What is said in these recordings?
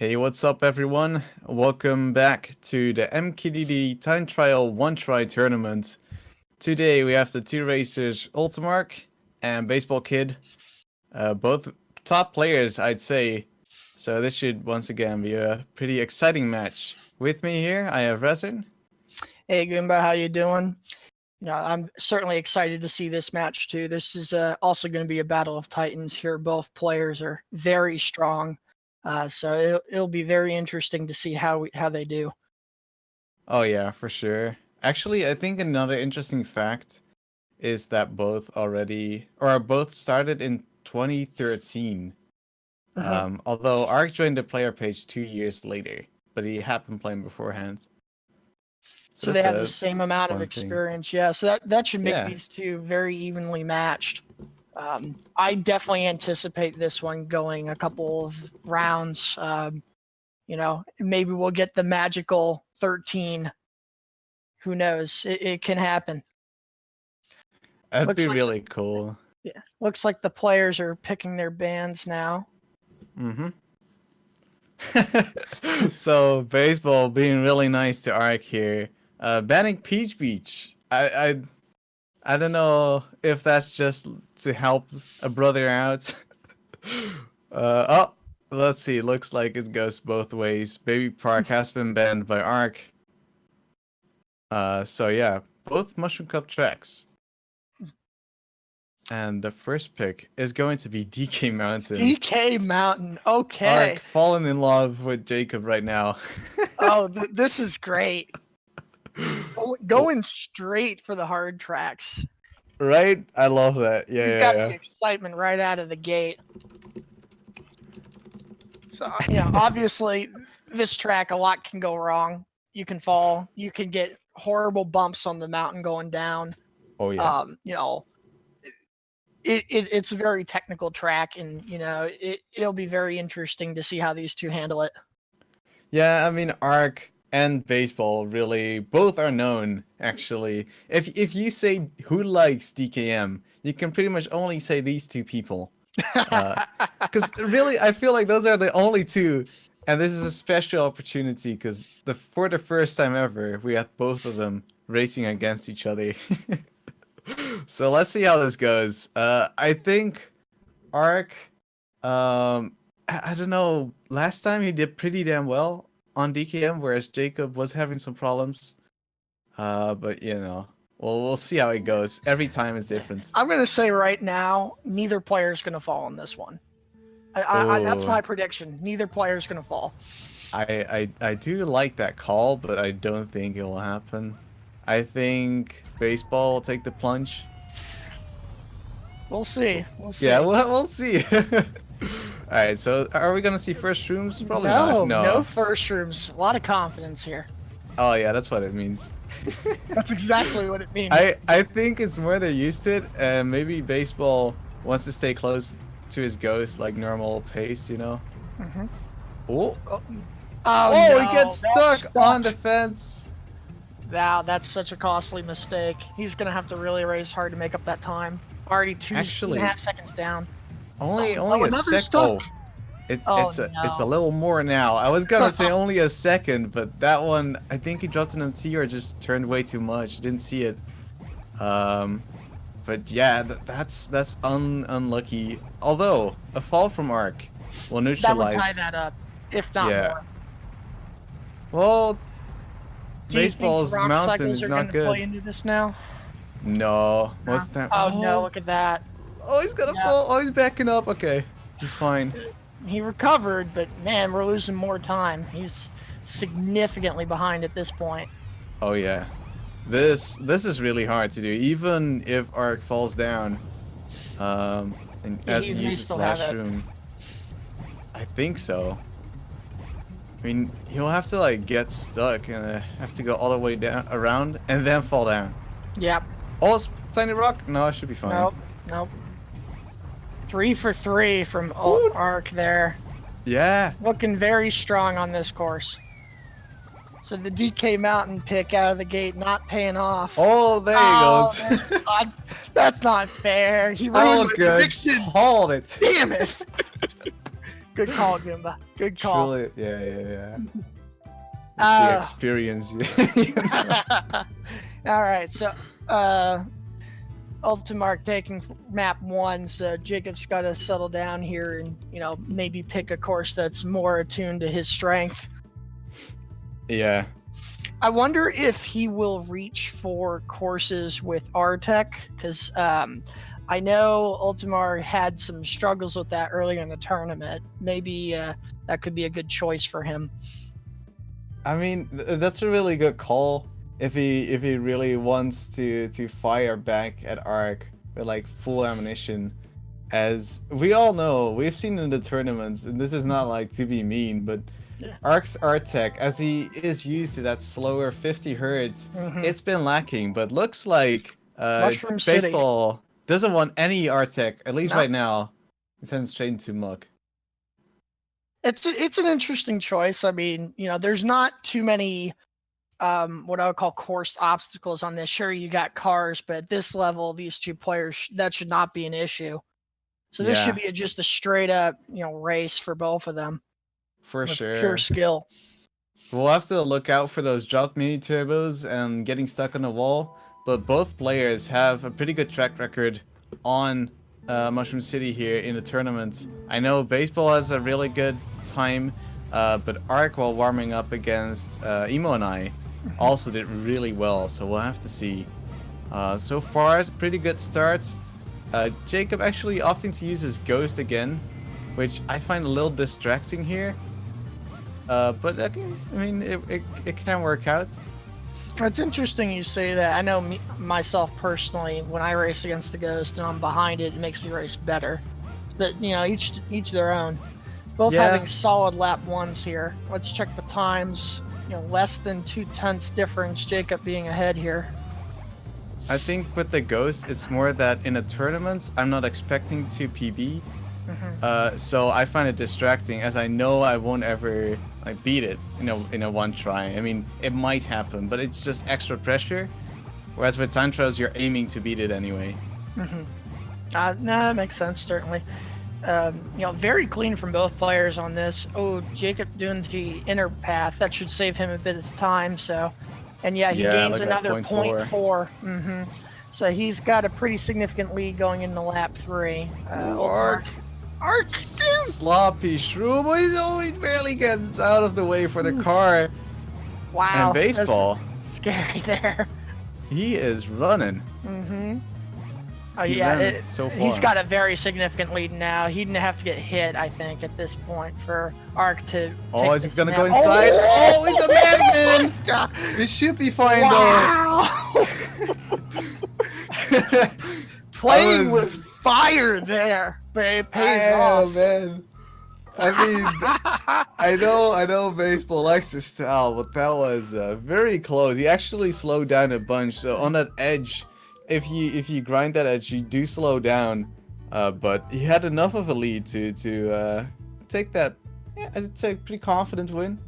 Hey, what's up, everyone? Welcome back to the MKDD Time Trial One Try Tournament. Today we have the two racers, UltimArkh and basebalkid, both top players, I'd say. So this should once again be a pretty exciting match. With me here, I have Resin. Hey, Goomba, how you doing? I'm certainly excited to see this match too. This is also going to be a battle of titans here. Both players are very strong, so it'll be very interesting to see how they do. Oh yeah, for sure. Actually, I think another interesting fact is that both started in 2013. Although Ark joined the player page 2 years later, but he had been playing beforehand. So they have the same amount of experience, yeah. So that should make these two very evenly matched. I definitely anticipate this one going a couple of rounds. Maybe we'll get the magical 13. Who knows? It can happen. That'd be really cool. Yeah, looks like the players are picking their bands now. So baseball being really nice to Ark here. Banning Peach Beach. I don't know if that's just to help a brother out. Let's see. Looks like it goes both ways. Baby Park has been banned by Ark. So yeah, both Mushroom Cup tracks. And the first pick is going to be DK Mountain. DK Mountain, okay. Ark falling in love with Jacob right now. Oh, this is great. Going straight for the hard tracks. Right? I love that. Yeah, You've got the excitement right out of the gate. So, obviously, this track, a lot can go wrong. You can fall. You can get horrible bumps on the mountain going down. Oh, yeah. It's a very technical track, and, it'll be very interesting to see how these two handle it. Yeah, I mean, Ark and baseball really both are known, actually. If you say who likes DKM, you can pretty much only say these two people. Because really, I feel like those are the only two. And this is a special opportunity because for the first time ever, we had both of them racing against each other. So let's see how this goes. I think Ark, I don't know, last time he did pretty damn well on DKM, whereas Jacob was having some problems. But we'll see how it goes. Every time is different. I'm gonna say right now, neither player is gonna fall on this one. That's my prediction. Neither player is gonna fall. I do like that call, but I don't think it will happen. I think baseball will take the plunge. We'll see. Yeah, we'll see. Alright, so are we gonna see first shrooms? Probably not. No first shrooms. A lot of confidence here. Oh yeah, that's what it means. That's exactly what it means. I think it's more they're used to it, and maybe baseball wants to stay close to his ghost, like normal pace, Oh, no, he gets stuck on the fence. Wow, that's such a costly mistake. He's gonna have to really race hard to make up that time. Already 2.5 seconds down. Only a second. It's a little more now. I was gonna say only a second, but that one, I think he dropped an MT or just turned way too much. Didn't see it. But yeah, that's unlucky. Although a fall from Ark will neutralize. That would tie that up, if not more. Well, baseball's mountain is not good. Play into this now? No. What's that? Oh no! Look at that. Oh, he's gonna fall. Oh, he's backing up. Okay, he's fine. He recovered, but man, we're losing more time. He's significantly behind at this point. Oh yeah, this is really hard to do, even if Ark falls down. And as he uses Slash Room, I think so. I mean, he'll have to like get stuck and have to go all the way down around and then fall down. Yep. Oh, it's Tiny Rock? No, it should be fine. Nope. 3 for 3 from UltimArkh there. Yeah. Looking very strong on this course. So the DK Mountain pick out of the gate not paying off. Oh, there he goes. That's not fair. He ruined my prediction. Hold it. Damn it. Good call, Goomba. Good call. Truly, yeah. The experience. All right, so UltimArkh taking map 1, so Jacob's got to settle down here and maybe pick a course that's more attuned to his strength. Yeah. I wonder if he will reach for courses with R-Tech, because I know UltimArkh had some struggles with that earlier in the tournament. Maybe that could be a good choice for him. I mean, that's a really good call. If he really wants to fire back at Ark with like full ammunition, as we all know, we've seen in the tournaments, and this is not like to be mean, but Ark's R-Tech, as he is used to that slower 50 hertz, it's been lacking. But looks like Baseball doesn't want any R-Tech, at least right now. It's heading straight into Muck. It's an interesting choice. I mean, there's not too many what I would call course obstacles on this. Sure, you got cars, but at this level, these two players, that should not be an issue. So this should be just a straight up, race for both of them. For sure. Pure skill. We'll have to look out for those drop mini turbos and getting stuck on the wall. But both players have a pretty good track record on Mushroom City here in the tournament. I know Baseball has a really good time, but Ark, while warming up against Emo and I, also did really well. So we'll have to see. So far, pretty good starts. Jacob actually opting to use his Ghost again, which I find a little distracting here. But I mean, it can work out. It's interesting you say that. I know myself personally, when I race against the Ghost and I'm behind it, it makes me race better. But each their own. Both having solid lap 1s here. Let's check the times. Less than 2/10 difference. Jacob being ahead here. I think with the Ghost, it's more that in a tournament, I'm not expecting to PB. So I find it distracting, as I know I won't ever beat it in a one try. I mean, it might happen, but it's just extra pressure. Whereas with time trials, you're aiming to beat it anyway. No, that makes sense, certainly. Very clean from both players on this. Oh, Jacob doing the inner path. That should save him a bit of time. So, and he gains another 0.4. So he's got a pretty significant lead going into lap 3. Ark sloppy shrew, but he's always barely gets out of the way for the car. Wow. And Baseball. Scary there. He is running. Oh yeah, so far. He's got a very significant lead now. He didn't have to get hit, I think, at this point for Ark to. Oh, is he gonna go inside? Oh, he's a madman! This should be fine though. Playing with fire there, but it pays off. Oh man. I mean, I know Baseball likes his style, but that was very close. He actually slowed down a bunch. So on that edge, if you grind that edge, you do slow down. But he had enough of a lead to take that. Yeah, it's a pretty confident win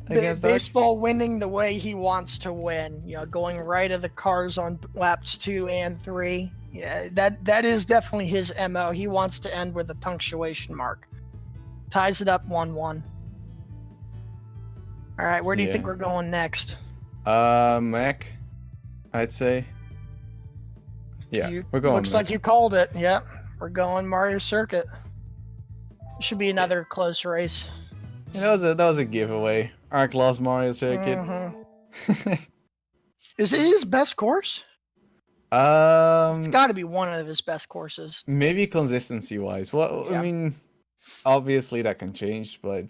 against Baseball winning the way he wants to win. Going right of the cars on laps 2 and 3. Yeah, that is definitely his MO. He wants to end with a punctuation mark. Ties it up 1-1. All right, where do you think we're going next? Mac, I'd say. Yeah, we're going. Looks like you called it. Yep, we're going Mario Circuit. Should be another close race. That was a giveaway. Ark loves Mario Circuit. Is it his best course? It's got to be one of his best courses. Maybe consistency-wise. Well, I mean, obviously that can change, but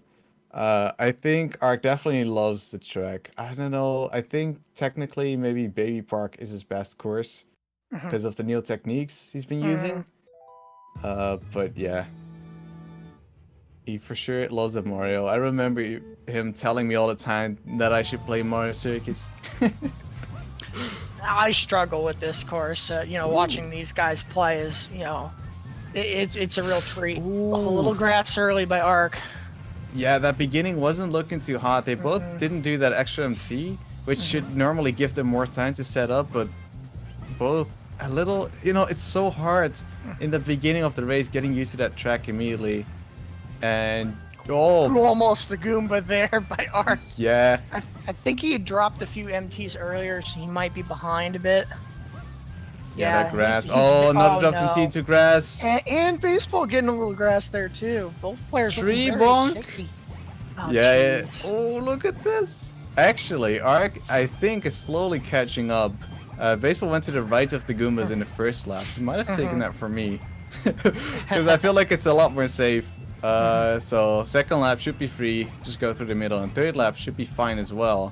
I think Ark definitely loves the track. I don't know. I think technically maybe Baby Park is his best course because of the new techniques he's been using. But yeah. He for sure loves the Mario. I remember him telling me all the time that I should play Mario Circuits. I struggle with this course. Watching these guys play is, it's a real treat. Ooh. A little grass early by Ark. Yeah, that beginning wasn't looking too hot. They both didn't do that extra MT, which should normally give them more time to set up, but both a little, it's so hard in the beginning of the race getting used to that track immediately. And almost a Goomba there by Ark. Yeah. I think he had dropped a few MTs earlier, so he might be behind a bit. Yeah, that grass. Another dropped MT into grass. And baseball getting a little grass there too. Both players Tree looking very bonk. shaky. Oh, yeah. geez. Oh, look at this. Actually, Ark, I think, is slowly catching up. Baseball went to the right of the Goombas in the first lap. He might have taken that from me. Because I feel like it's a lot more safe. So second lap should be free. Just go through the middle. And third lap should be fine as well.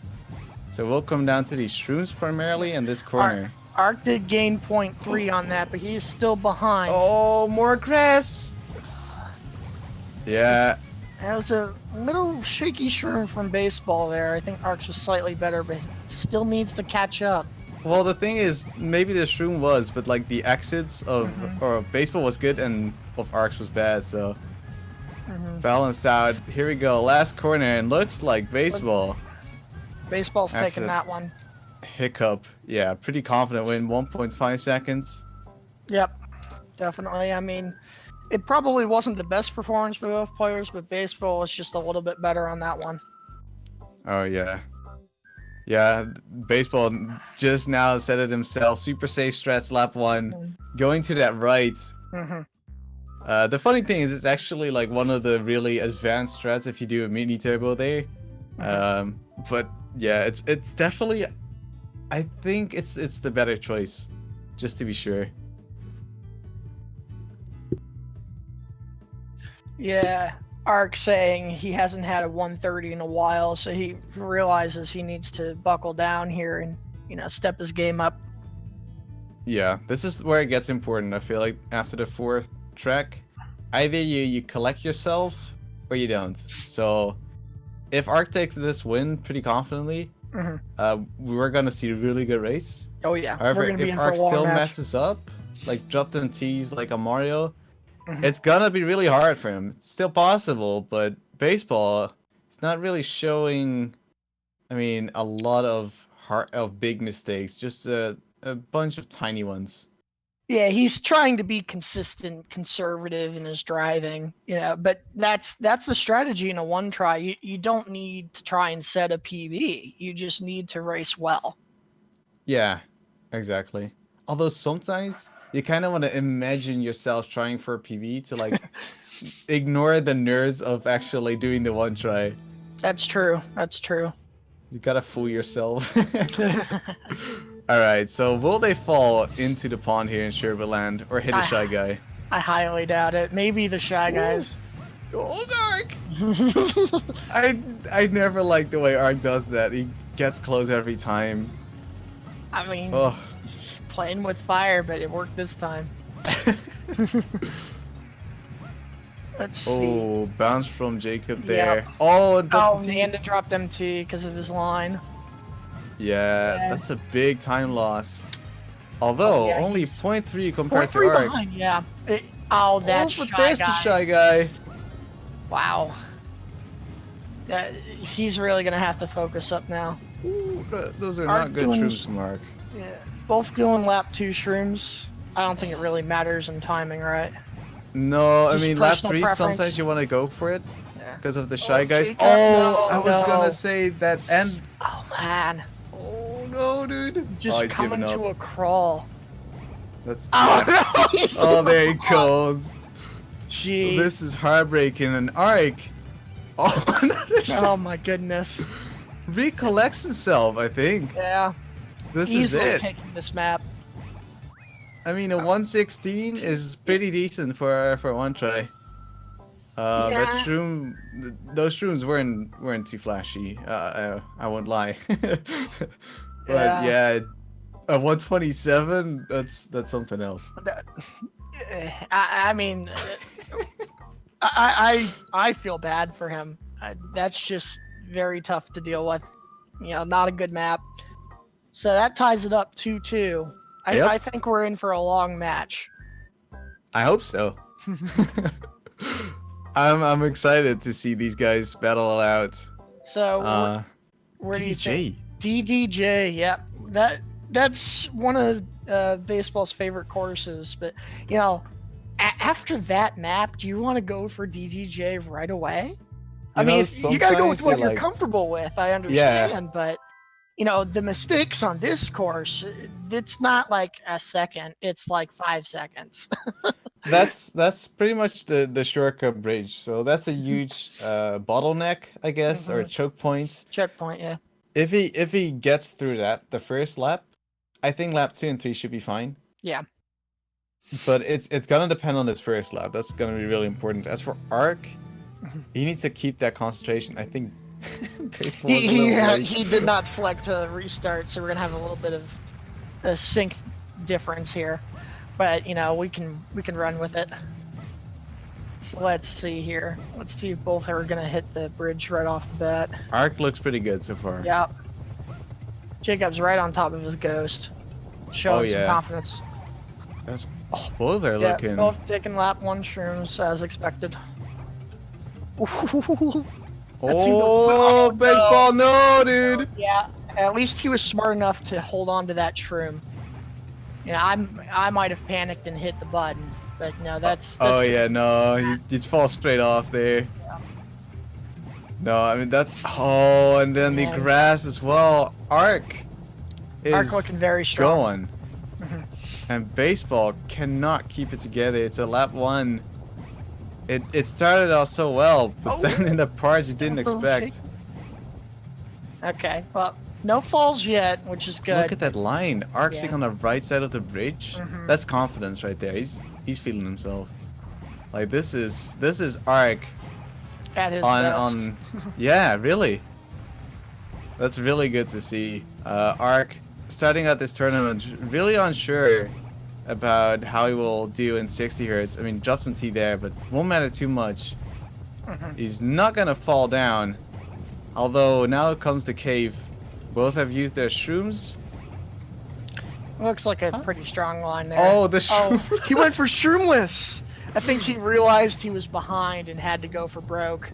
So we'll come down to these shrooms primarily in this corner. Ark did gain 0.3 on that, but he's still behind. Oh, more grass. Yeah. That was a little shaky shroom from baseball there. I think Ark's was slightly better, but still needs to catch up. Well, the thing is, maybe the shroom was, but like the exits of or baseball was good and of Ark's was bad, so balanced out. Here we go, last corner, and looks like baseball. Baseball's taking that one. Hiccup. Yeah, pretty confident win, 1.5 seconds. Yep, definitely. I mean, it probably wasn't the best performance by both players, but baseball was just a little bit better on that one. Oh, yeah. Yeah, baseball just now said it himself. Super safe strats lap 1. Going to that right. The funny thing is, it's actually like one of the really advanced strats if you do a mini turbo there. But yeah, it's definitely, I think it's the better choice, just to be sure. Yeah, Ark saying he hasn't had a 130 in a while, so he realizes he needs to buckle down here and, you know, step his game up. Yeah, this is where it gets important. I feel like after the 4th track, either you collect yourself or you don't. So if Ark takes this win pretty confidently, we're gonna see a really good race. Oh yeah. However, if Ark still messes up, like drop them T's like a Mario, it's gonna be really hard for him. It's still possible, but baseball, it's not really showing, I mean, a lot of big mistakes, just a bunch of tiny ones. Yeah, he's trying to be consistent, conservative in his driving, you know, but that's the strategy in a one try. You don't need to try and set a PB. You just need to race well. Yeah, exactly. Although sometimes you kind of want to imagine yourself trying for a PB to like ignore the nerves of actually doing the one try. That's true. That's true. You gotta fool yourself. Alright, so will they fall into the pond here in Sherbetland or hit a Shy Guy? I highly doubt it. Maybe the Shy Guys. Oh, Ark! I never like the way Ark does that. He gets close every time. I mean, playing with fire, but it worked this time. Let's see. Oh, bounce from Jacob there. Yep. Oh, and it dropped MT because of his line. Yeah, that's a big time loss. Although, only 0.3 compared to Ark. Behind, yeah. That's but there's the Shy Guy. Wow. He's really going to have to focus up now. Ooh, those are not good shrooms, Mark. Yeah, both doing lap 2 shrooms. I don't think it really matters in timing, right? No, I mean, lap 3, sometimes you want to go for it because of the Shy Guys. Jacob, I was going to say that end. Oh, man. Oh, no, dude. Just coming to a crawl. That's there he goes. Gee. This is heartbreaking. And Ark. Oh, my goodness. Recollects himself, I think. Yeah. This Easily is it. taking this map. I mean, a 116 is pretty decent for one try. That shroom, those shrooms weren't too flashy. I won't lie. But yeah, a 127, that's something else. I mean, I feel bad for him. That's just very tough to deal with. You know, not a good map. So that ties it up 2-2. I think we're in for a long match. I hope so. I'm excited to see these guys battle it out. So where do you think? DDJ, yep. That's one of baseball's favorite courses. But you know, After that map, do you want to go for DDJ right away? I You mean, know, if you gotta go with what you're like, comfortable with. I understand, but the mistakes on this course, it's not like a second; it's like 5 seconds. that's pretty much the shortcut bridge. So that's a huge bottleneck, I guess, or choke point. Checkpoint, yeah. If he gets through that the first lap, I think lap 2 and 3 should be fine. Yeah. But it's gonna depend on his first lap. That's gonna be really important. As for Ark, he needs to keep that concentration. I think baseball he did not select a restart, so we're gonna have a little bit of a sync difference here. But we can run with it. So let's see here. Let's see if both are gonna hit the bridge right off the bat. Ark looks pretty good so far. Yep. Jacob's right on top of his ghost, showing some confidence. Both are looking. Both taking lap 1 shrooms as expected. Baseball, no, dude. Yeah, at least he was smart enough to hold on to that shroom. I might have panicked and hit the button, but no, that's yeah, no, you'd fall straight off there. Yeah. No, I mean and then the grass as well. Ark looking very strong. Going. And baseball cannot keep it together. It's a lap 1. It started out so well, but then in the parts you didn't expect. Okay, well, no falls yet, which is good. Look at that line. Ark's on the right side of the bridge. That's confidence right there. He's feeling himself. Like this is Ark at his best. Yeah, really. That's really good to see. Ark starting out this tournament really unsure about how he will do in 60 hertz. I mean, drop some T there, but won't matter too much. He's not gonna fall down. Although now comes the cave. Both have used their shrooms. Looks like a pretty strong line there. Oh, the shroom. He went for shroomless. I think he realized he was behind and had to go for broke.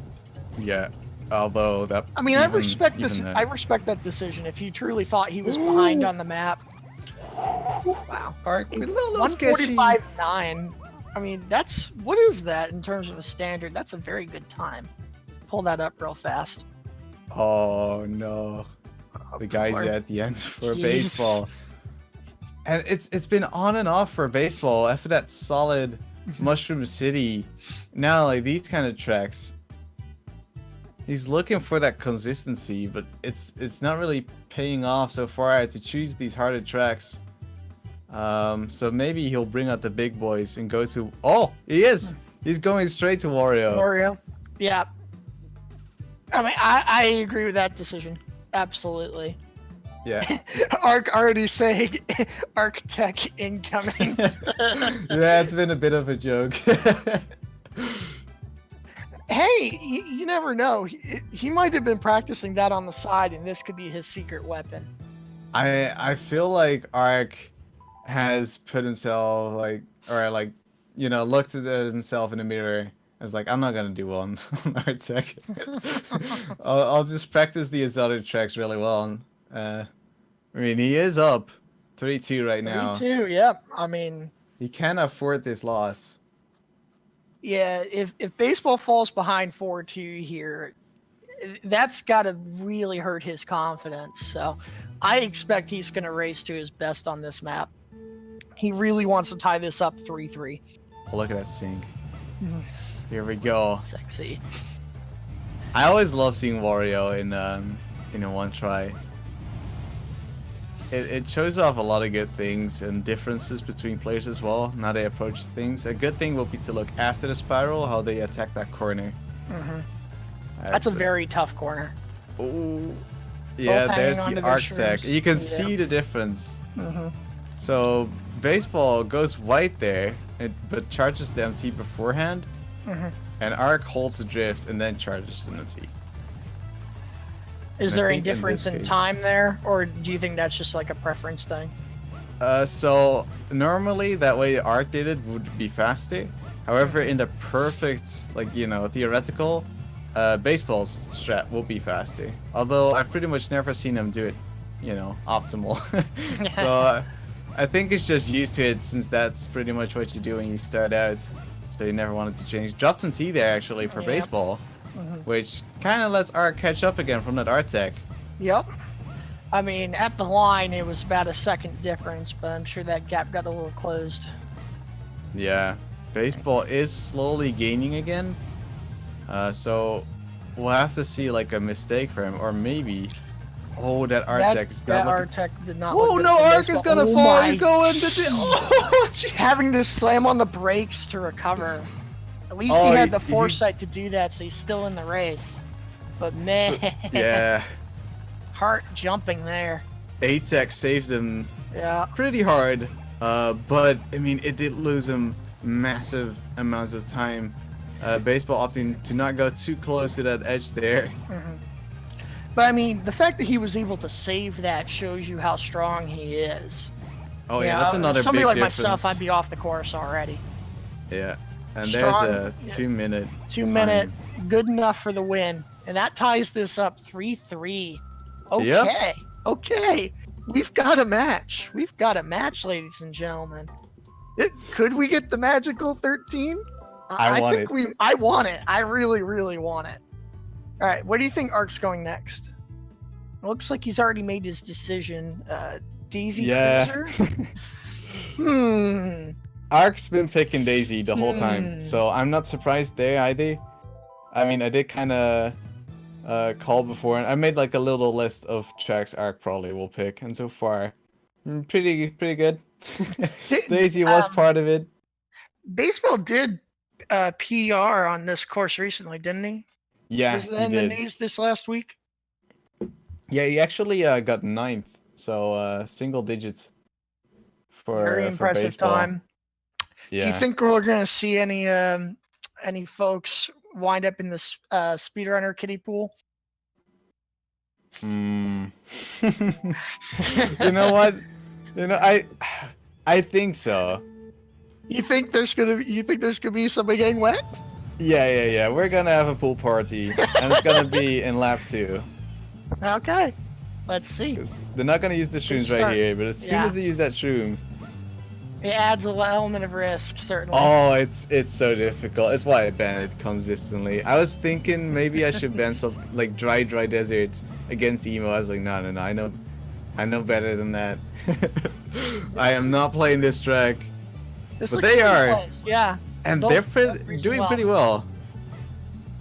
Yeah. Although that. I mean, I respect this. I respect that decision. If he truly thought he was behind on the map. Wow. 145.9. I mean, what is that in terms of a standard? That's a very good time. Pull that up real fast. Oh no. The guys are at the end for baseball. And it's been on and off for baseball after that solid Mushroom City. Now like these kind of tracks. He's looking for that consistency, but it's not really paying off so far to choose these harder tracks. So maybe he'll bring out the big boys and go to. Oh, he is. He's going straight to Wario. Yeah. I mean, I agree with that decision. Absolutely. Yeah. Ark already saying Architect incoming. Yeah, it's been a bit of a joke. Hey, you never know. He might have been practicing that on the side, and this could be his secret weapon. I feel like Ark has put himself looked at himself in the mirror. I was like, I'm not gonna do one on Artec. I'll just practice the exotic tracks really well. I mean, he is up 3-2 right now. 3-2, yep. I mean, he can't afford this loss. Yeah, if baseball falls behind 4-2 here, that's got to really hurt his confidence. So I expect he's going to race to his best on this map. He really wants to tie this up 3-3. Oh, look at that sync. Here we go. Sexy. I always love seeing Wario in a one try. It shows off a lot of good things and differences between players as well. How they approach things. A good thing will be to look after the spiral, how they attack that corner. That's a very tough corner. Oh, yeah. There's the Architect. You can see the difference. So baseball goes white there, but charges the MT beforehand, and Ark holds the drift and then charges the MT. Is there any difference in time there, or do you think that's just like a preference thing? So normally that way Ark did it would be faster. However, in the perfect, theoretical, baseball's strat will be faster. Although I've pretty much never seen him do it, optimal. So I think it's just used to it since that's pretty much what you do when you start out. So you never wanted to change. Dropped some T there actually for baseball, which kind of lets Ark catch up again from that art tech. Yep. I mean, at the line, it was about a second difference, but I'm sure that gap got a little closed. Yeah. Baseball is slowly gaining again. So we'll have to see like a mistake for him, or maybe. Oh, that Artec is that Artec did not. Oh no, Ark is gonna fall. He's going to having to slam on the brakes to recover. At least he had the foresight to do that, so he's still in the race. But man, yeah, heart jumping there. ATEC saved him. Pretty hard. But I mean, it did lose him massive amounts of time. Baseball opting to not go too close to that edge there. But I mean, the fact that he was able to save that shows you how strong he is. Oh yeah, that's another big somebody like difference. myself, I'd be off the course already. Yeah, and strong, there's a 2 minute. 2 minute, good enough for the win, and that ties this up 3-3. Okay, yep. Okay, we've got a match. We've got a match, ladies and gentlemen. Could we get the magical 13? I want it. I really, really want it. All right, what do you think Ark's going next? It looks like he's already made his decision. Daisy Cruiser? Ark's been picking Daisy the whole time, so I'm not surprised there either. I mean, I did kind of call before, and I made like a little list of tracks Ark probably will pick, and so far, pretty good. Daisy was part of it. Baseball did PR on this course recently, didn't he? Yeah, was that in the news this last week? Yeah, he actually got 9th, so single digits for very impressive baseball. time. Yeah. Do you think we're going to see any folks wind up in this speedrunner kiddie pool? You know what? You know, I think so. You think there's gonna be somebody getting wet? Yeah. We're gonna have a pool party, and it's gonna be in lap 2. Okay, let's see. They're not gonna use the shrooms right here, but as soon as they use that shroom, it adds an element of risk, certainly. Oh, it's so difficult. It's why I ban it consistently. I was thinking maybe I should ban something like dry desert against emo. I was like, no. I know better than that. I am not playing this track. But they are. Close. Yeah. And they're doing pretty well.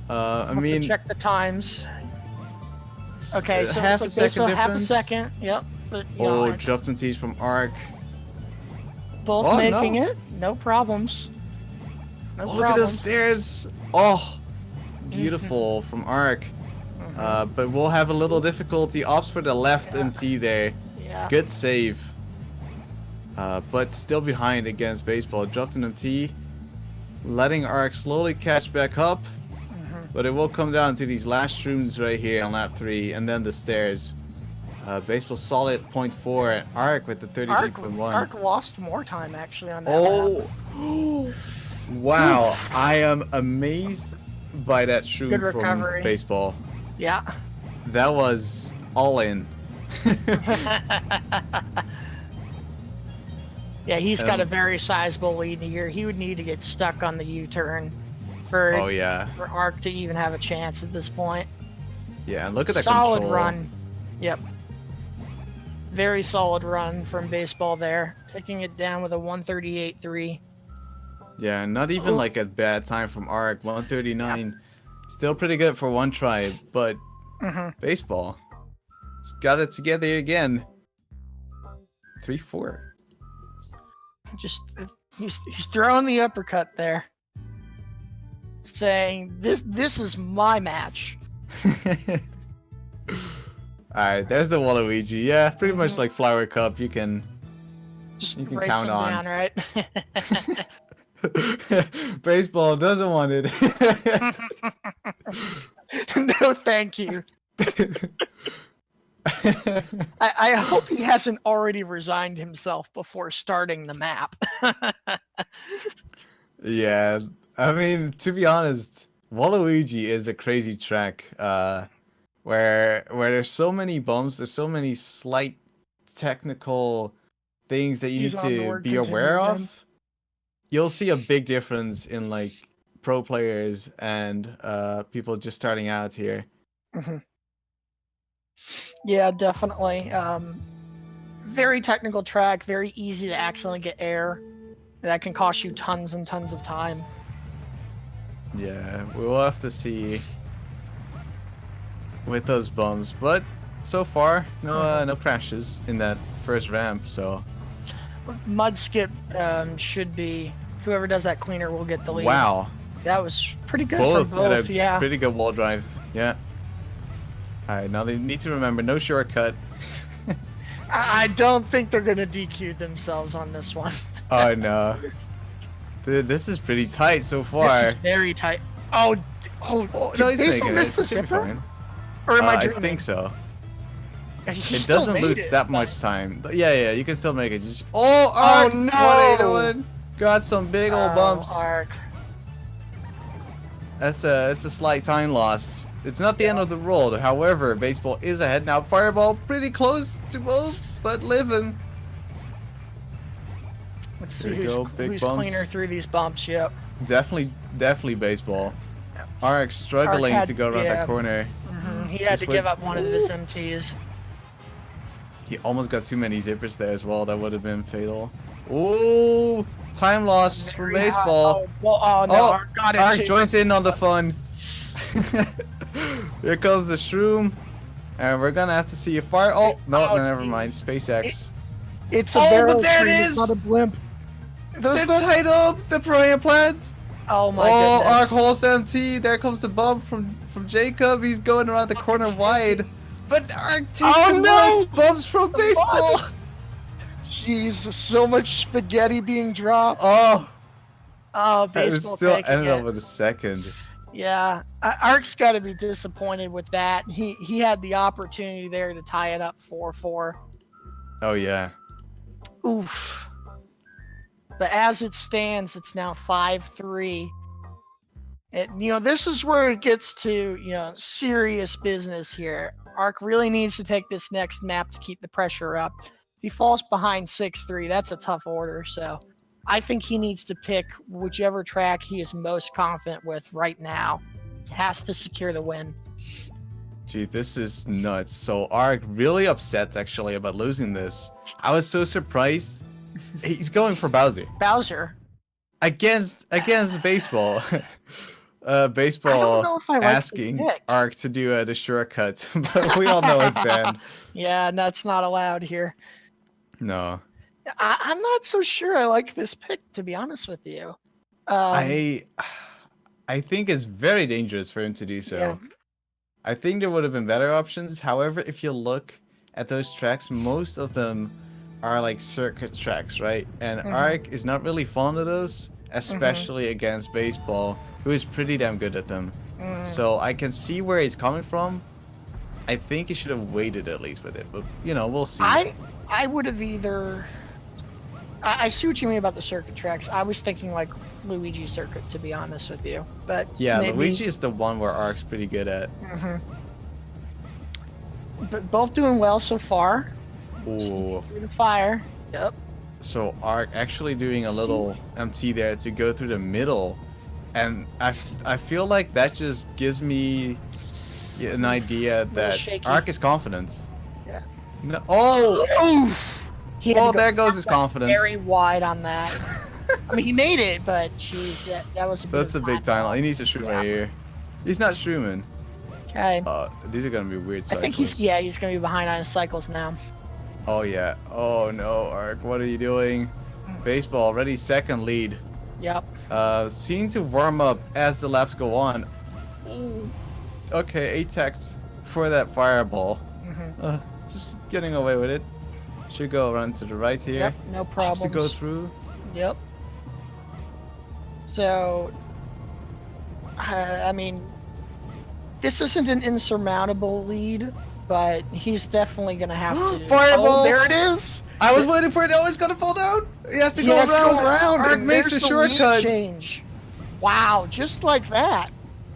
I mean, check the times. Okay, so half a second difference. Half a second. Yep. But, dropped some T's from Ark. Both making it. No problems. Look at those stairs. Oh, beautiful from Ark. But we'll have a little difficulty. Opts for the left MT there. Yeah. Good save. But still behind against baseball. Dropped an MT. Letting Ark slowly catch back up. But it will come down to these last shrooms right here on lap 3. And then the stairs. Baseball solid 0.4. Ark with the 33.1. Ark lost more time actually on that. Oh. Wow. I am amazed by that shroom from baseball. Yeah. That was all in. Yeah, he's got a very sizable lead here. He would need to get stuck on the U-turn for Ark to even have a chance at this point. Yeah, and look at that solid control. Run. Yep. Very solid run from baseball there, taking it down with a 138.3. Yeah, not even like a bad time from Ark. 139. Yep. Still pretty good for one try, but baseball has got it together again. 3-4. Just he's throwing the uppercut there, saying this is my match. Alright, there's the Waluigi. Yeah, pretty much like Flower Cup. You can count on. Down, right? Baseball doesn't want it. No, thank you. I hope he hasn't already resigned himself before starting the map. Yeah, I mean, to be honest, Waluigi is a crazy track. Where there's so many bumps, there's so many slight technical things that you He's need on the to word be continue aware again. of, you'll see a big difference in like pro players and people just starting out here. Yeah, definitely. Very technical track, very easy to accidentally get air. That can cost you tons and tons of time. Yeah, we will have to see with those bumps, but so far no crashes in that first ramp. So mud skip should be whoever does that cleaner will get the lead. wow, that was pretty good both from both. had a Yeah, pretty good wall drive. Yeah. All right, now they need to remember no shortcut. I don't think they're gonna DQ themselves on this one. Oh no, dude, this is pretty tight so far. This is very tight. Oh, no, he's Baseball making missed it. the Should be zipper? fine. Or am I dreaming? I think so. He It still doesn't made lose it, that but- much time. Yeah, you can still make it. Just Ark, no! What are you doing? Got some big old bumps. Ark. It's a slight time loss. It's not the end of the world. However, baseball is ahead now. Fireball pretty close to both, but living. Let's There see you go, big who's bumps. cleaner through these bumps. Yep. Definitely baseball. Ark struggling Ark had- to go around that corner. He had to give up one of his MTs. He almost got too many zippers there as well. That would have been fatal. Oh, time loss for Very hot. baseball. Oh no! Ark got it. Ark too. joins in on the fun. Here comes the shroom. And we're gonna have to see a fire. Oh, no, never mind. SpaceX. It's a Oh, barrel but there it stream, is! It's not a blimp. They're tied up! The Piranha plant! Oh my Oh, goodness. Ark holds the MT. There comes the bump from Jacob. He's going around the corner wide. But Ark takes Oh, the no! bumps from baseball. Jeez, so much spaghetti being dropped. Oh, Oh, it baseball still taking ended it. up with a second. Yeah, Ark's got to be disappointed with that. He had the opportunity there to tie it up 4-4. Oh, yeah. Oof. But as it stands, it's now 5-3. This is where it gets to, serious business here. Ark really needs to take this next map to keep the pressure up. If he falls behind 6-3, that's a tough order. So I think he needs to pick whichever track he is most confident with right now. He has to secure the win. Gee, this is nuts. So Ark really upset actually about losing this. I was so surprised. He's going for Bowser against baseball. Baseball know if I like asking this pick. Ark to do the shortcut, but we all know it's banned. Yeah, that's not allowed here. No, I'm not so sure I like this pick, to be honest with you. I think it's very dangerous for him to do so. Yeah. I think there would have been better options. However, if you look at those tracks, most of them are like circuit tracks, right? And Ark is not really fond of those, especially against baseball, who is pretty damn good at them. So I can see where he's coming from. I think he should have waited at least with it, but we'll see. I would have either. I see what you mean about the circuit tracks. I was thinking like Luigi circuit, to be honest with you. But yeah, maybe... Luigi is the one where Ark's pretty good at. But both doing well so far. Ooh. Through the fire. Yep. So Ark actually doing a little MT there to go through the middle, and I feel like that just gives me an idea that Ark is confident. Yeah. No, oh! Well, there goes his confidence. Very wide on that. I mean, he made it, but jeez, that was a bit That's a big time. He needs to shroom right here. He's not shrooming. Okay. These are gonna be weird cycles. I think he's gonna be behind on his cycles now. Oh yeah. Oh no, Ark, what are you doing? Baseball already second lead. Yep. Seem to warm up as the laps go on. Ooh. Okay, Atex for that fireball. Just getting away with it. Should go around to the right here. Yep, no problems. To go through. Yep. So, I mean, this isn't an insurmountable lead, but he's definitely gonna have to. Fireball! Oh, there it is. I was waiting for it. Oh, it's gonna fall down. He has to go around. Ark makes the shortcut. Change. Wow, just like that.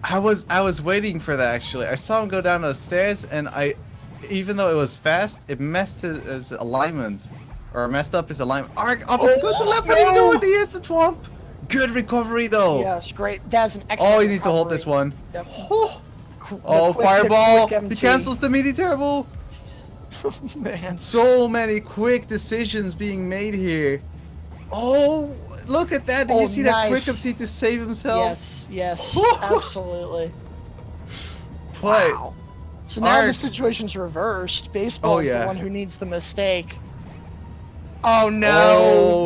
I was waiting for that actually. I saw him go down those stairs, and even though it was fast, it messed his alignment. or messed up his alignment. Ark up to go to left, but he knew he is the twomp. Good recovery though. Yes, great. That's an excellent. Oh, he needs to hold recovery. this one. Yep. Oh, fireball! Quick He MT. cancels the meaty turbo. Man. So many quick decisions being made here. Oh, look at that! Did you see that quick MT to save himself? Yes, yes, absolutely. But wow. So now the situation's reversed. Baseball is the one who needs the mistake. Oh no!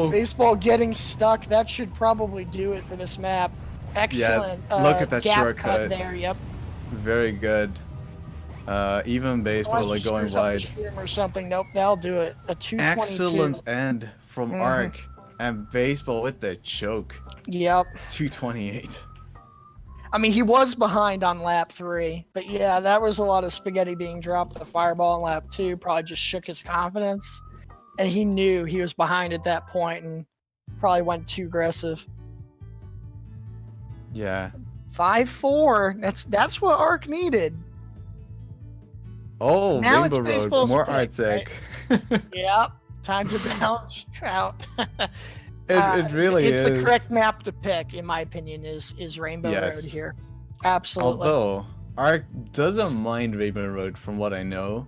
Oh. Baseball getting stuck. That should probably do it for this map. Excellent. Yeah, look at that gap shortcut cut there. Yep. Very good. Even baseball like going wide. Or something. Nope, that'll do it. A 222. Excellent end from Ark and baseball with the choke. Yep. 228. I mean, he was behind on lap 3, but yeah, that was a lot of spaghetti being dropped. The fireball in lap 2 probably just shook his confidence, and he knew he was behind at that point and probably went too aggressive. Yeah. 5-4. That's what Ark needed. Oh, now Rainbow Road, more Artec. Right? Yep. Time to bounce out. It really is. It's the correct map to pick, in my opinion, is Rainbow Road here. Absolutely. Although Ark doesn't mind Rainbow Road, from what I know.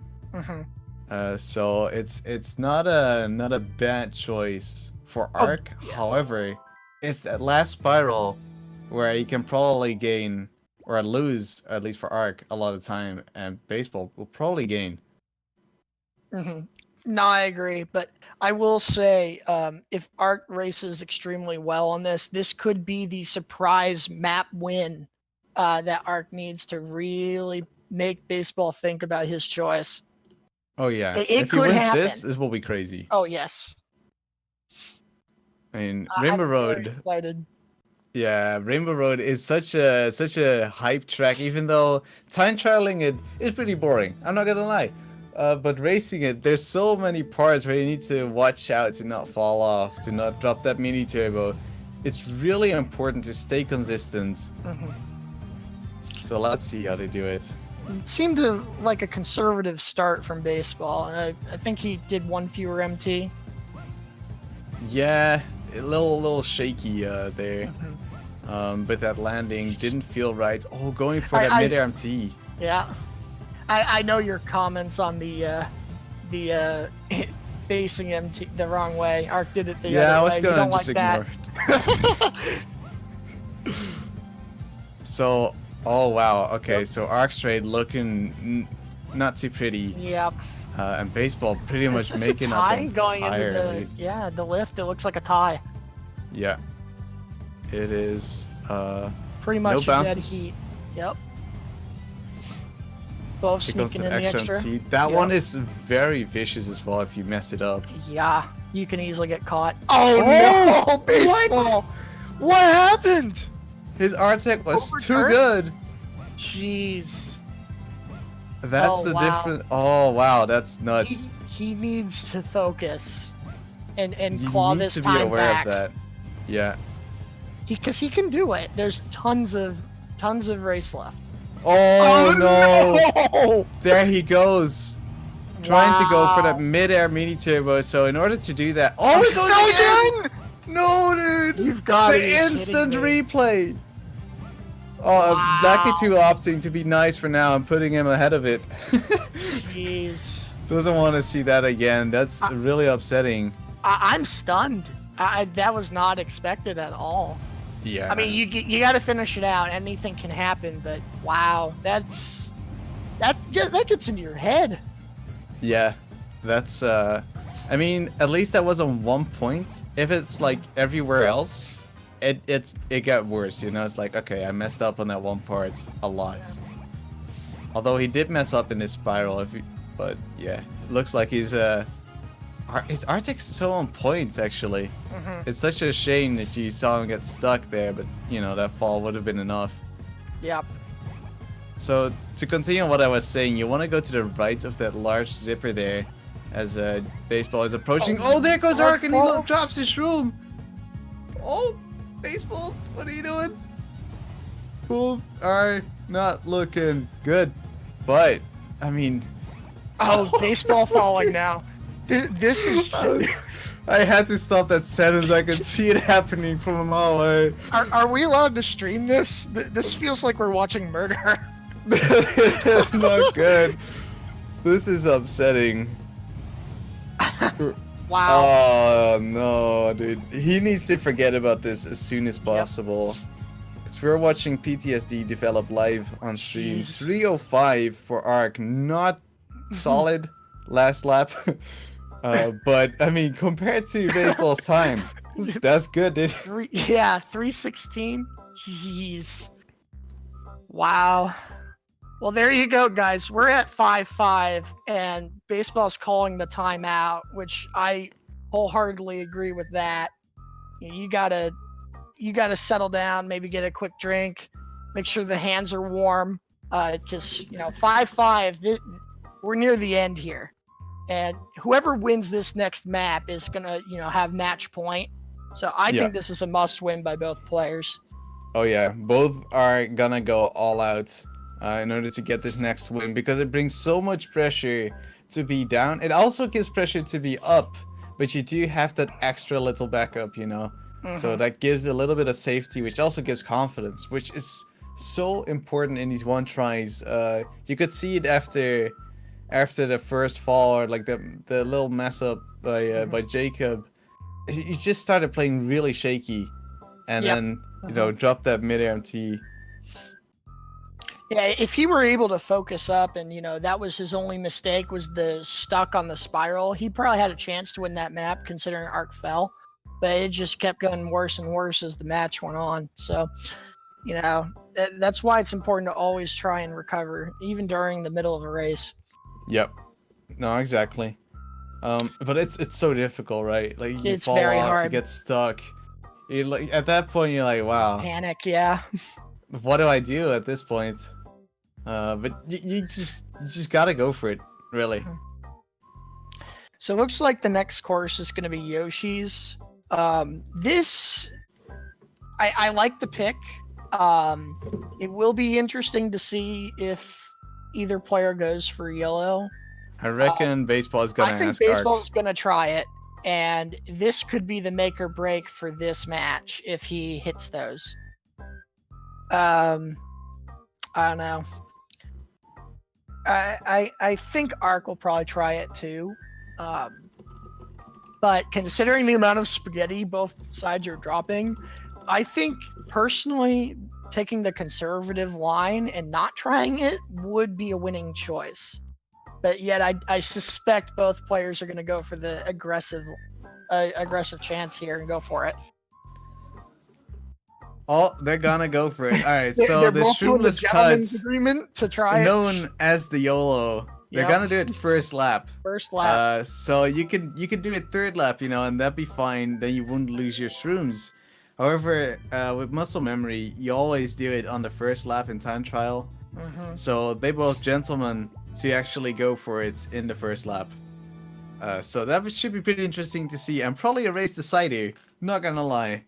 So it's not a bad choice for Ark. Yeah. However, it's that last spiral where you can probably gain or lose, at least for Ark, a lot of time, and baseball will probably gain. No, I agree, but I will say, if Ark races extremely well on this could be the surprise map win that Ark needs to really make baseball think about his choice. Oh yeah, it if could he wins happen. this will be crazy. Oh yes. I mean, Rainbow Road. Very excited. Yeah, Rainbow Road is such a hype track, even though time trialing it is pretty boring. I'm not gonna lie. But racing it, there's so many parts where you need to watch out to not fall off, to not drop that mini turbo. It's really important to stay consistent. So let's see how they do it. It seemed to like a conservative start from baseball. I think he did one fewer MT. Yeah, a little shaky there. But that landing didn't feel right. Oh, going for that mid-air MT. Yeah. I know your comments on the facing MT the wrong way. Ark did it the other way. Yeah, I was gonna just ignore it. So, oh wow, okay, so Ark straight looking not too pretty. Yep. And baseball pretty much making up on going into the lift. It looks like a tie. Yeah, it is. Pretty much no a dead heat. Yep. Both sneaking in the extra. That one is very vicious as well if you mess it up. Yeah, you can easily get caught. Oh no, baseball! What happened? His Artec was too good. Jeez. That's the difference. Oh wow, that's nuts. He needs to focus and claw this time back. You need to be aware of that. Yeah. Because he can do it. There's tons of race left. Oh no! There he goes. Trying to go for that mid-air mini turbo. So in order to do that, he goes again! No, dude! You've got the instant replay. Oh, Lucky 2 opting to be nice for now and putting him ahead of it. Jeez. Doesn't want to see that again. That's really upsetting. I'm stunned. That was not expected at all. Yeah. I mean, you got to finish it out. Anything can happen, but wow, that gets into your head. Yeah, that's. I mean, at least that was on 1 point. If it's like everywhere else, it got worse. You know, it's like, okay, I messed up on that one part a lot. Although he did mess up in this spiral, but yeah, looks like he's his Arctic's so on point, actually. It's such a shame that you saw him get stuck there, but you know, that fall would have been enough. Yep. So to continue on what I was saying, you want to go to the right of that large zipper there, as baseball is approaching. Oh, there goes Ark, and he drops his shroom. Oh, baseball, what are you doing? Both are not looking good, but I mean, baseball falling now. This is I had to stop that sentence. I could see it happening from a mile away. Are we allowed to stream this? This feels like we're watching murder. It's not good. This is upsetting. Wow. Oh no, dude. He needs to forget about this as soon as possible. Because we're watching PTSD develop live on stream. Jeez. 3:05 for Ark. Not solid last lap. But I mean, compared to baseball's time, that's good, dude. 3:16. Jeez. Wow. Well, there you go, guys. We're at 5-5, and baseball's calling the timeout, which I wholeheartedly agree with that. You gotta settle down, maybe get a quick drink, make sure the hands are warm, because 5-5. We're near the end here. And whoever wins this next map is gonna, have match point. So I think this is a must-win by both players. Oh yeah, both are gonna go all out in order to get this next win because it brings so much pressure to be down. It also gives pressure to be up, but you do have that extra little backup, So that gives a little bit of safety, which also gives confidence, which is so important in these one tries. You could see it after the first fall, or like the little mess up by Jacob. He just started playing really shaky, and then dropped that mid MT. Yeah, if he were able to focus up, and that was his only mistake, was the stuck on the spiral, he probably had a chance to win that map, considering Ark fell. But it just kept going worse and worse as the match went on. So, that's why it's important to always try and recover, even during the middle of a race. Yep. No, exactly. But it's so difficult, right? Like you It's fall very off, hard. you get stuck. You like at that point you're like, wow. Panic, yeah. What do I do at this point? But you just gotta go for it, really. So it looks like the next course is going to be Yoshi's. This, I like the pick. It will be interesting to see if either player goes for yellow. I reckon baseball is gonna. I think baseball is gonna try it, and this could be the make or break for this match if he hits those. I don't know. I think Ark will probably try it too. But considering the amount of spaghetti both sides are dropping, I think personally taking the conservative line and not trying it would be a winning choice. But yet I suspect both players are going to go for the aggressive chance here and go for it. Oh, they're gonna go for it. All right, so they're the both doing the Shroomless gentleman's Cuts, agreement to try known as the YOLO, they're gonna do it first lap. First lap. So you could do it third lap, and that'd be fine. Then you wouldn't lose your shrooms. However, with muscle memory, you always do it on the first lap in time trial. So they both gentlemen to actually go for it in the first lap. So that should be pretty interesting to see, and probably a race decider. Not gonna lie.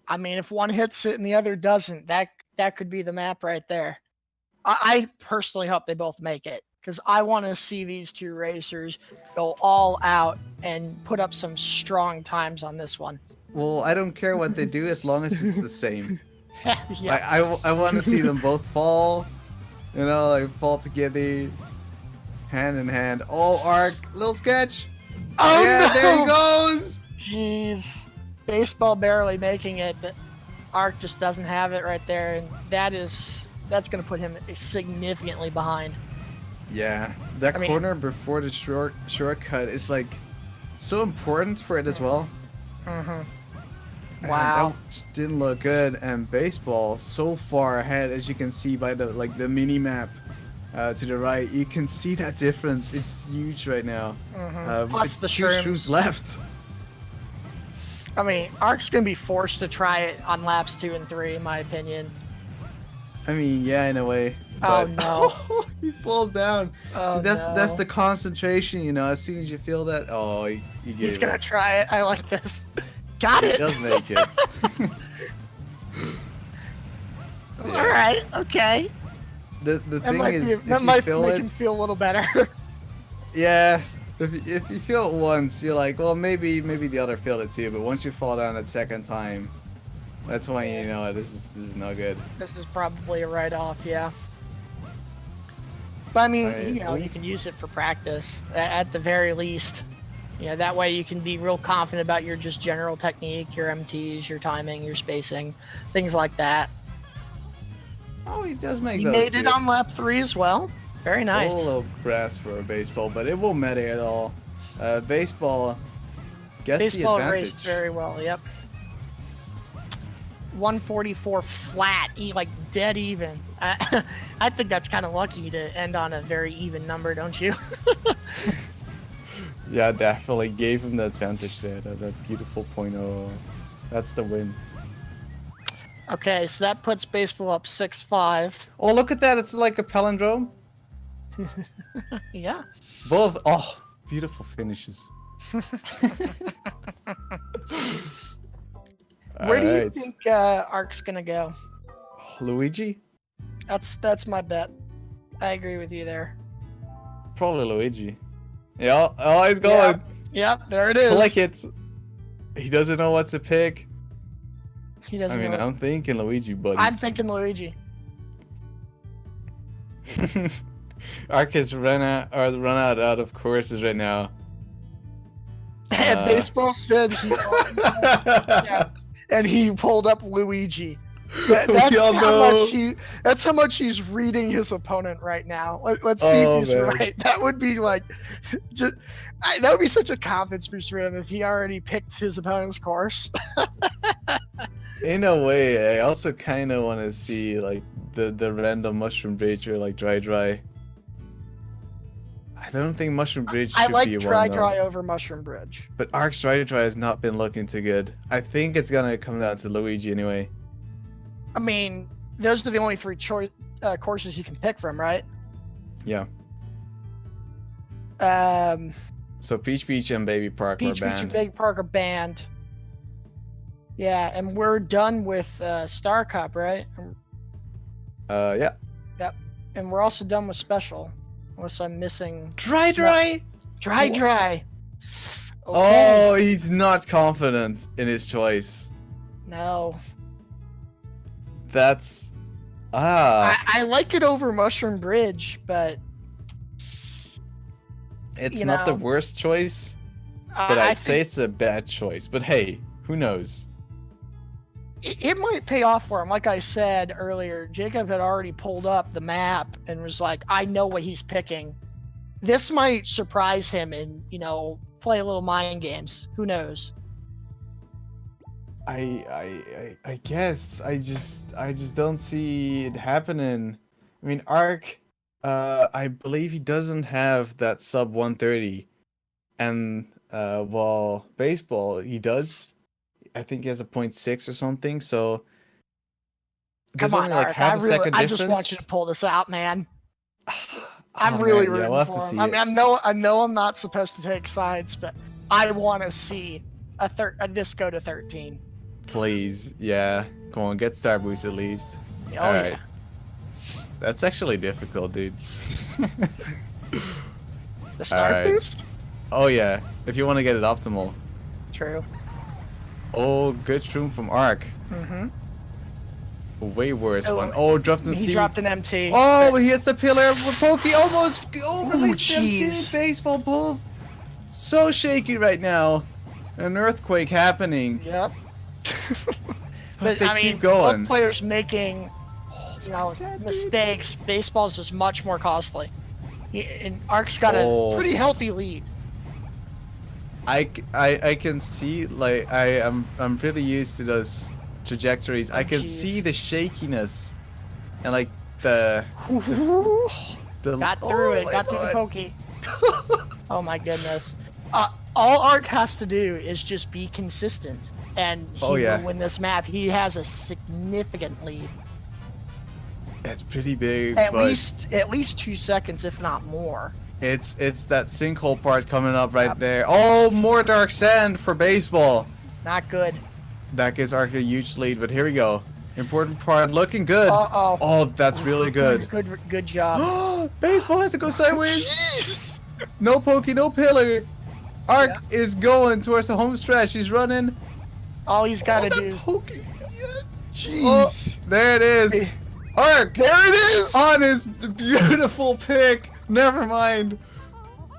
I mean, if one hits it and the other doesn't, that could be the map right there. I personally hope they both make it, because I want to see these two racers go all out and put up some strong times on this one. Well, I don't care what they do as long as it's the same. Yeah. I want to see them both fall, like fall together, hand in hand. Oh, Ark, little sketch. Oh, yeah, no! There he goes. Jeez. Baseball barely making it, but Ark just doesn't have it right there, and that's going to put him significantly behind. Yeah, that corner before the shortcut is like so important for it as well. Wow. That just didn't look good, and baseball so far ahead, as you can see by the mini map to the right. You can see that difference. It's huge right now. Plus the two shrooms left. I mean, Ark's going to be forced to try it on laps 2 and 3, in my opinion. I mean, yeah, in a way. But... Oh, no. He falls down. Oh, so that's the concentration, as soon as you feel that, he's going to try it. I like this. Got it. He does make it. Yeah. All right, okay. The thing is, that might make him feel a little better. Yeah, If you feel it once, you're like, well, maybe the other failed it too. But once you fall down that second time, that's when you know this is no good. This is probably a write-off, yeah. But I mean, you know, you can use it for practice at the very least. You know, that way you can be real confident about your just general technique, your MTs, your timing, your spacing, things like that. Oh, he does make those. He made it on lap 3 as well. Very nice. A little grass for a baseball, but it won't matter at all. Baseball gets the advantage. Raced very well, yep. 144 flat, like dead even. I think that's kind of lucky to end on a very even number, don't you? Yeah, definitely gave him the advantage there. That beautiful 0.0. That's the win. Okay, so that puts baseball up 6-5. Oh, look at that. It's like a palindrome. Yeah. Both. Oh, beautiful finishes. Where do you think Arkh's gonna go? Luigi? That's my bet. I agree with you there. Probably Luigi. Yeah, oh, he's going. Yep, there it is. Click it. He doesn't know what to pick. He doesn't. I mean, I'm thinking Luigi, buddy. I'm thinking Luigi. Ark has run out of courses right now. And baseball said he yes, and he pulled up Luigi. That's how much he's reading his opponent right now. Let's see if he's right. That would be like, that would be such a confidence boost for him if he already picked his opponent's course. In a way, I also kind of want to see like the random mushroom bridge or like dry. I don't think mushroom bridge should be one. I like dry over mushroom bridge. But Ark's dry has not been looking too good. I think it's gonna come down to Luigi anyway. I mean, those are the only 3 courses you can pick from, right? Yeah. So Peach Beach and Baby Park are banned. Peach Beach and Baby Park are banned. Yeah, and we're done with Star Cup, right? Yeah. Yep. And we're also done with Special. Unless I'm missing... Dry! Dry! Okay. Oh, he's not confident in his choice. No. That's... I like it over Mushroom Bridge, but... It's not the worst choice, but I'd say it's a bad choice. But hey, who knows? It might pay off for him. Like I said earlier, Jacob had already pulled up the map and was like, I know what he's picking. This might surprise him and, play a little mind games. Who knows? I guess I just don't see it happening. I mean, Ark, I believe he doesn't have that sub 130, and well, baseball he does. I think he has a 0.6 or something. So come on, only, like, I just want you to pull this out, man. I'm really rooting for him. I mean, I know I'm not supposed to take sides, but I want to see this go to 13. Please, yeah. Come on, get Star Boost at least. Oh, all right. Yeah. That's actually difficult, dude. The Star Boost? Oh yeah, if you want to get it optimal. True. Oh, good shroom from Ark. Mm-hmm. Way worse one. Oh, dropped an MT. He dropped an MT. Oh, he hits the pillar with Pokey. Almost released MT. Baseball both. So shaky right now. An earthquake happening. Yep. but they keep going. Both players making, mistakes. Baseball is just much more costly. And Ark's got a pretty healthy lead. I can see, like, I'm pretty used to those trajectories. I can see the shakiness and like the got through it. Got through the pokey. Oh my goodness. All Ark has to do is just be consistent, and he will win this map. He has a significant lead. It's pretty big. At least 2 seconds, if not more. It's that sinkhole part coming up right there. Oh, more dark sand for baseball. Not good. That gives Ark a huge lead, but here we go. Important part, looking good. Uh-oh. Oh, that's really good. Good job. Baseball has to go sideways. Jeez. No pokey, no pillar. Ark is going towards the home stretch. He's running. All he's got to do is... Pokey. Jeez. Oh, there it is. Ark. There it is. On his beautiful pick. Never mind.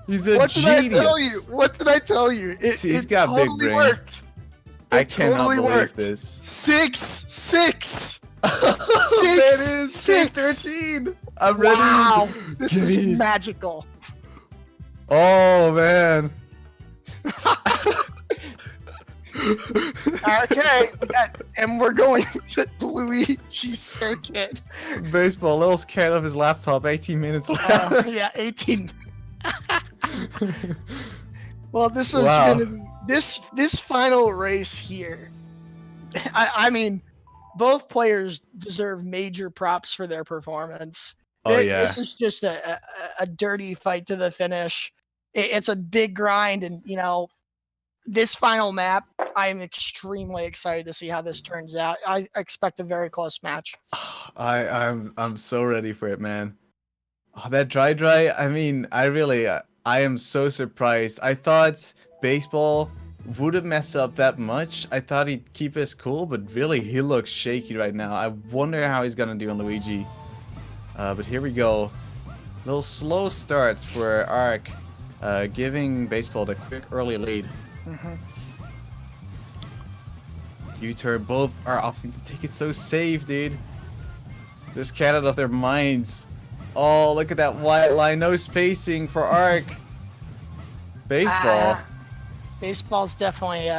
He's a What genius. did I tell you? What did I tell you? He's It got big totally brain. worked. I It cannot totally believe worked. this. 6-6. That is 13. I'm ready. Wow. This is Give me- magical. Oh man. Okay. And we're going to Luigi Circuit. Baseball, little scared of his laptop. 18 minutes left. Yeah, 18. Well, this is Wow. gonna be this final race here. I mean, both players deserve major props for their performance. Oh yeah. This is just a dirty fight to the finish. It's a big grind, and you know, this final map, I am extremely excited to see how this turns out. I expect a very close match. I'm so ready for it, man. Oh, that dry. I mean, I am so surprised. I thought baseball wouldn't mess up that much. I thought he'd keep his cool, but really, he looks shaky right now. I wonder how he's gonna do on Luigi. But here we go. Little slow starts for Ark, giving baseball the quick early lead. U-turn, both are opting to take it so safe, dude. They're scared out of their minds. Oh, look at that white line, no spacing for Ark. Baseball. Baseball's definitely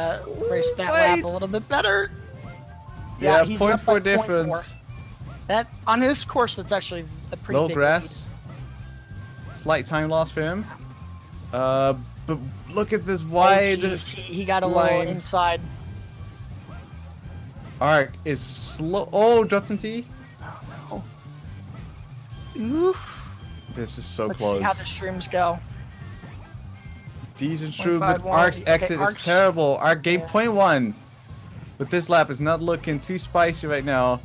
raced that Wait. lap a little bit better. Yeah, he's point up four by 0.4. difference. That on his course, that's actually a pretty Low big grass. Slight time loss for him. But look at this lead. wide. Oh, geez, he got a line. little inside. Ark is slow. Oh, dropped in T. Oof. This is so Let's close. see how the shrooms go. Decent true, but 151. Ark's Okay, exit is Ark's- terrible. Ark gained Yeah. 0.1. But this lap is not looking too spicy right now.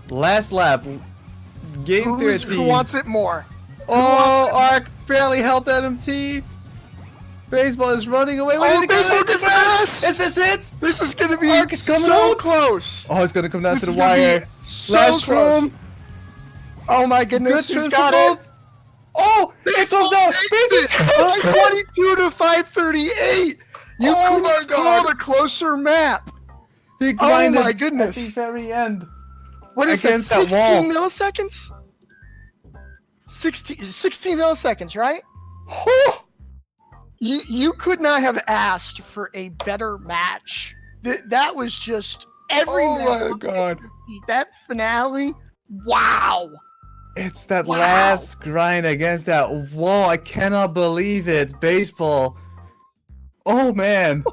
Last lap, game 13. Who wants it more? Oh, Ark barely held that MT. Baseball is running away. Where Oh, did it go? Baseball Is gets this it? Is this it? This is gonna be Ark is coming so out. close. Oh, it's gonna come down This to is the gonna be wire. so Last close. room. Oh my Good goodness, trim he's for got both. it. Oh, it comes down. Baseball. 22 to 538. You Oh couldn't my God. call a closer map. He Oh grinded my at goodness. the very end. What is that? Against that 16 milliseconds? 16 milliseconds, right? You could not have asked for a better match. That was just every Oh match. my God. That finale. Wow. It's that Wow. last grind against that wall. I cannot believe it. Baseball. Oh man.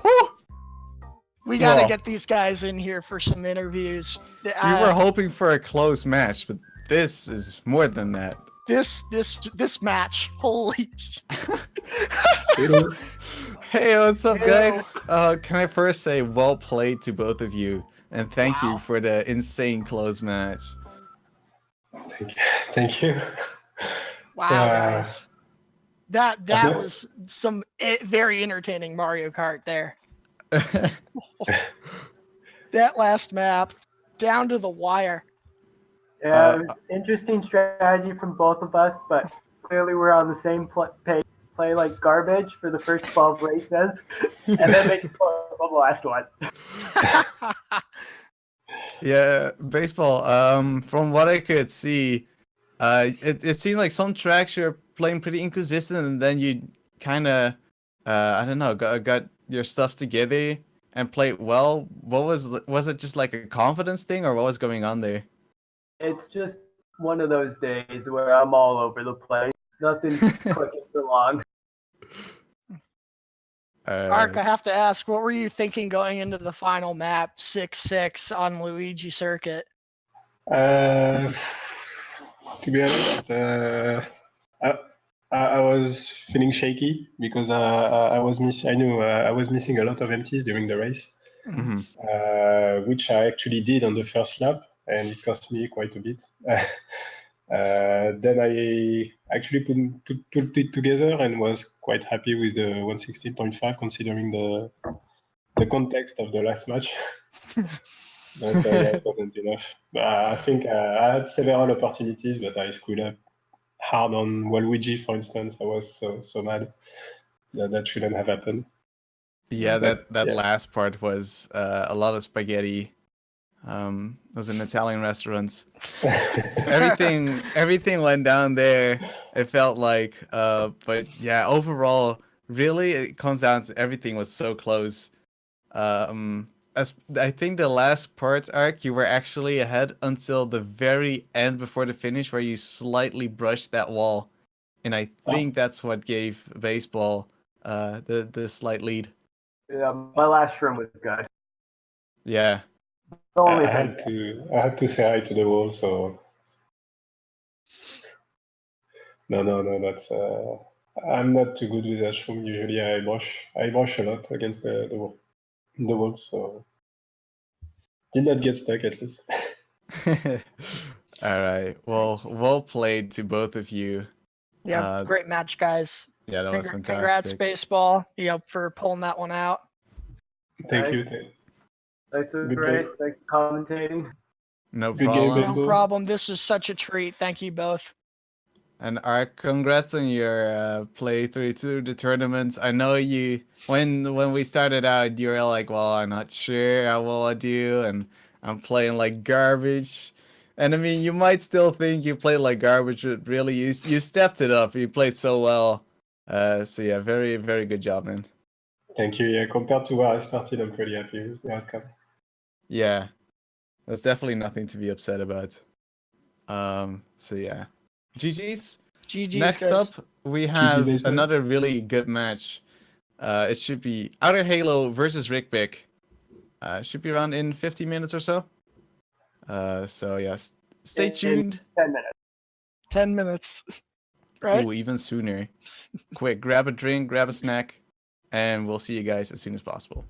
Whew. We got to Well. get these guys in here for some interviews. We were hoping for a close match, but this is more than that. This match. Holy Hey, what's up, Hey. guys? Can I first say well played to both of you, and thank you for the insane close match. Thank you. wow, So, guys. That Yeah. was some very entertaining Mario Kart there. That last map down to the wire. Yeah, it was interesting strategy from both of us, but clearly we're on the same page. Play like garbage for the first 12 races, and then make it for the last one. Yeah, baseball. From what I could see, it seemed like some tracks you're playing pretty inconsistent, and then you kind of, I don't know, got your stuff together and played well. What was it just like a confidence thing, or what was going on there? It's just one of those days where I'm all over the place. Nothing's clicking for long. Ark, I have to ask, what were you thinking going into the final map, 6-6 on Luigi Circuit? To be honest, I was feeling shaky because I was missing. I knew I was missing a lot of MTs during the race, which I actually did on the first lap, and it cost me quite a bit. Then I actually put it together and was quite happy with the 116.5 considering the context of the last match. But yeah, it wasn't enough. I think I had several opportunities, but I screwed up hard on Waluigi, for instance. I was so mad. That shouldn't have happened. Yeah, But, that yeah. last part was a lot of spaghetti. It was in Italian restaurants. Everything went down there. It felt like, but yeah, overall, really, it comes down to everything was so close. As I think the last part arc, you were actually ahead until the very end before the finish, where you slightly brushed that wall, and I think that's what gave baseball the slight lead. Yeah, my last room was good. Yeah. The only I thing. had to say hi to the wall, so no, that's I'm not too good with that shroom. Usually I brush a lot against the wall, so did not get stuck at least. All right. Well played to both of you. Yeah, great match, guys. Yeah, that was fantastic. Congrats, baseball. For pulling that one out. Thank you. Thanks for the Good race. game. Thanks for commentating. No Good game, problem. baseball. No problem. This was such a treat. Thank you both. And Ark, congrats on your play through the tournaments. I know you when we started out, you were like, "Well, I'm not sure how well I do, and I'm playing like garbage." And I mean, you might still think you played like garbage, but really, you stepped it up. You played so well. So yeah, very very good job, man. Thank you. Yeah, compared to where I started, I'm pretty happy with the outcome. Yeah, that's definitely nothing to be upset about. So yeah, GG's. GG's, Next guys. up, we have baseball. another really good match. It should be Outer Halo versus Rick Pick. Should be around in 50 minutes or so. So yes, stay tuned. 10 minutes. 10 minutes. Right? Ooh, even sooner. Quick, grab a drink, grab a snack, and we'll see you guys as soon as possible.